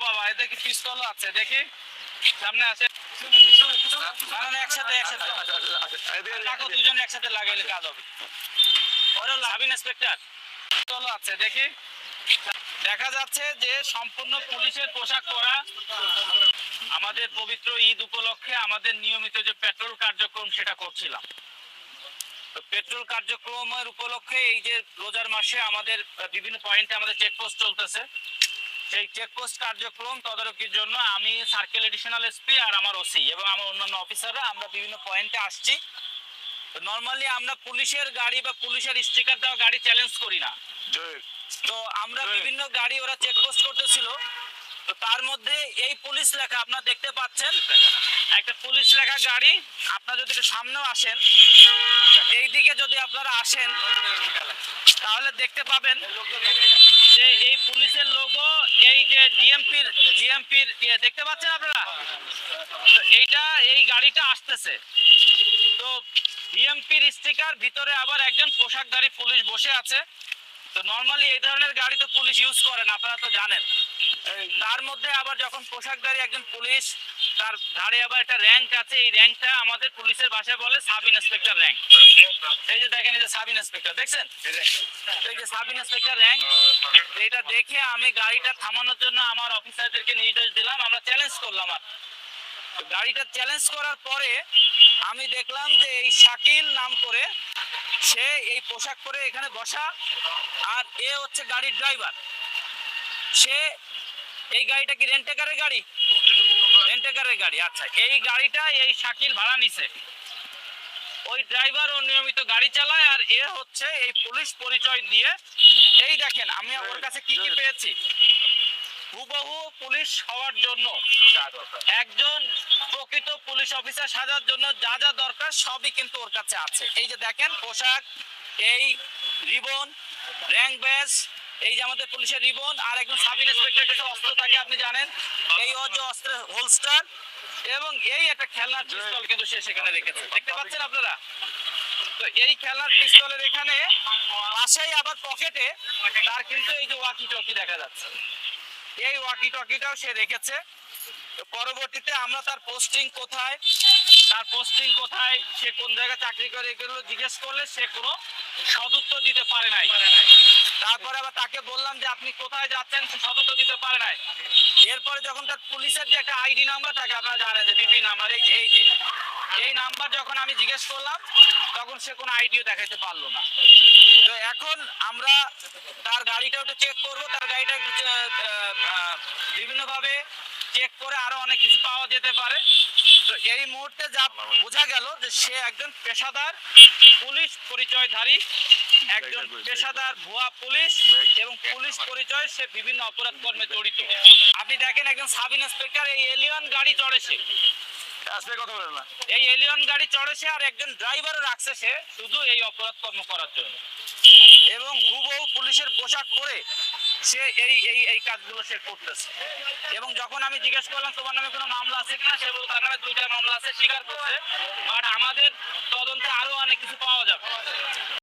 বাবা, এতে কি পিস্তল আছে? দেখি সামনে আছে। একসাথে রাখো, দুজন একসাথে লাগাইলে কাজ হবে। ওরা সাব ইন্সপেক্টর পিস্তল আছে, দেখি। দেখা যাচ্ছে যে সম্পূর্ণ পুলিশের পোশাক পরা। আমাদের পবিত্র ঈদ উপলক্ষে আমাদের নিয়মিত যে পেট্রোল কার্যক্রম সেটা করছিলাম। পেট্রোল কার্যক্রমের উপলক্ষে এই যে রোজার মাসে আমাদের বিভিন্ন পয়েন্টে আমাদের চেকপোস্ট চলতেছে। সেই চেকপোস্ট কার্যক্রম তদারকির জন্য আমি সার্কেল এডিশনাল এসপি আর আমার ওসি এবং আমার অন্যান্য অফিসাররা আমরা বিভিন্ন পয়েন্টে আসছি। নর্মালি আমরা পুলিশের গাড়ি বা পুলিশের স্টিকার দেওয়া গাড়ি চ্যালেঞ্জ করি না। তো আমরা বিভিন্ন গাড়ি ওরা চেকপোস্ট করতেছিল, তো তার মধ্যে এই পুলিশ লেখা আপনারা দেখতে পাচ্ছেন, একটা পুলিশ লেখা গাড়ি। আপনারা যদি একটু সামনেও আসেন, এই দিকে যদি আপনারা আসেন তাহলে দেখতে পাবেন যে এই পুলিশের লোগো, এই যে জিএমপির দেখতে পাচ্ছেন আপনারা। তো এইটা এই গাড়িটা আসতেছে, তো জিএমপির স্টিকার, ভিতরে আবার একজন পোশাকধারী পুলিশ বসে আছে। তো নর্মালি এই ধরনের গাড়ি তো পুলিশ ইউজ করেন, আপনারা তো জানেন। তার মধ্যে আবার যখন পোশাকধারী একজন পুলিশ, তার ঘাড়ে আবার একটা র্যাঙ্ক আছে, এই র্যাঙ্কটা আমাদের পুলিশের ভাষায় বলে সাব ইন্সপেক্টর র্যাঙ্ক। এই যে দেখেন, এই যে সাব ইন্সপেক্টর দেখছেন, এই যে সাব ইন্সপেক্টর র্যাঙ্ক। এটা দেখে আমি গাড়িটা থামানোর জন্য আমার অফিসারদেরকে নির্দেশ দিলাম, আমরা চ্যালেঞ্জ করলাম। আর গাড়িটা চ্যালেঞ্জ করার পরে আমি দেখলাম যে এই শাকিল নাম করে সে এই পোশাক পরে এখানে বসা, আর এ হচ্ছে গাড়ির ড্রাইভার। সে এই গাড়িটা কি রেন্টেকারের গাড়ি? রেন্টেকারের গাড়ি। আচ্ছা, এই গাড়িটা এই শাকিল ভাড়া নিছে। ওই ড্রাইভার ও নিয়মিত গাড়ি চালায়, আর এ হচ্ছে এই পুলিশ পরিচয় দিয়ে। এই দেখেন আমি ওর কাছে কি কি পেয়েছি। হুবহু পুলিশ হওয়ার জন্য, একজন প্রকৃত পুলিশ অফিসার সাজার জন্য যা যা দরকার সবই কিন্তু ওর কাছে আছে। এই যে দেখেন পোশাক, এই রিবন, র্যাঙ্ক ব্যাজ, এই যে আমাদের পুলিশের রিবন, আর একজন সাব ইন্সপেক্টর কাছে অস্ত্র থাকে আপনি জানেন, এই ওর যে অস্ত্রের হোলস্টার, এবং এই একটা খেলনার পিস্তল কিন্তু সে সেখানে রেখেছে, দেখতে পাচ্ছেন আপনারা। তো এই খেলনার পিস্তলের এখানে পাশেই আবার পকেটে তার কিন্তু এই যে ওয়াকি টকি দেখা যাচ্ছে, এই ওয়াকি টকিটাও সে রেখেছে। পরবর্তীতে আমরা তার পোস্টিং কোথায়, সে কোন জায়গায় চাকরি করে, এগুলো জিজ্ঞেস করলে সে কোনো সদুত্তর দিতে পারে নাই। তারপরে আবার তাকে বললাম যে আপনি কোথায় যাচ্ছেন, সে সদুত্তর দিতে পারে নাই। এরপরে যখন তার পুলিশের যে একটা আইডি নাম্বার থাকে, আপনারা জানেন যে বিপি নাম্বার, এই নাম্বার যখন আমি জিজ্ঞেস করলাম তখন সে কোনো আইডিও দেখাইতে পারলো না। তো এখন আমরা তার গাড়িটা একটু চেক করবো, তার গাড়িটা বিভিন্নভাবে চেক করে আরো অনেক কিছু পাওয়া যেতে পারে। তো এই মুহূর্তে যা বোঝা গেল যে সে একজন পেশাদার পুলিশ পরিচয়ধারী, একজন পেশাদার ভুয়া পুলিশ, এবং পুলিশ পরিচয় সে বিভিন্ন অপরাধ কর্মে জড়িত। আপনি দেখেন একজন সাব ইন্সপেক্টর এই এলিয়ন গাড়ি চড়েছে, কথা বলে না, এই এলিয়ন গাড়ি চড়েছে, আর একজন ড্রাইভারও রাখছে সে শুধু এই অপরাধ কর্ম করার জন্য, এবং হুবহু পুলিশের পোশাক পরে সে এই কাজগুলো সে করতেছে। এবং যখন আমি জিজ্ঞেস করলাম তোমার নামে কোনো মামলা আছে কিনা, সে বলল তার নামে 2টা মামলা আছে, স্বীকার করছে। বাট আমাদের তদন্তে আরো অনেক কিছু পাওয়া যাবে।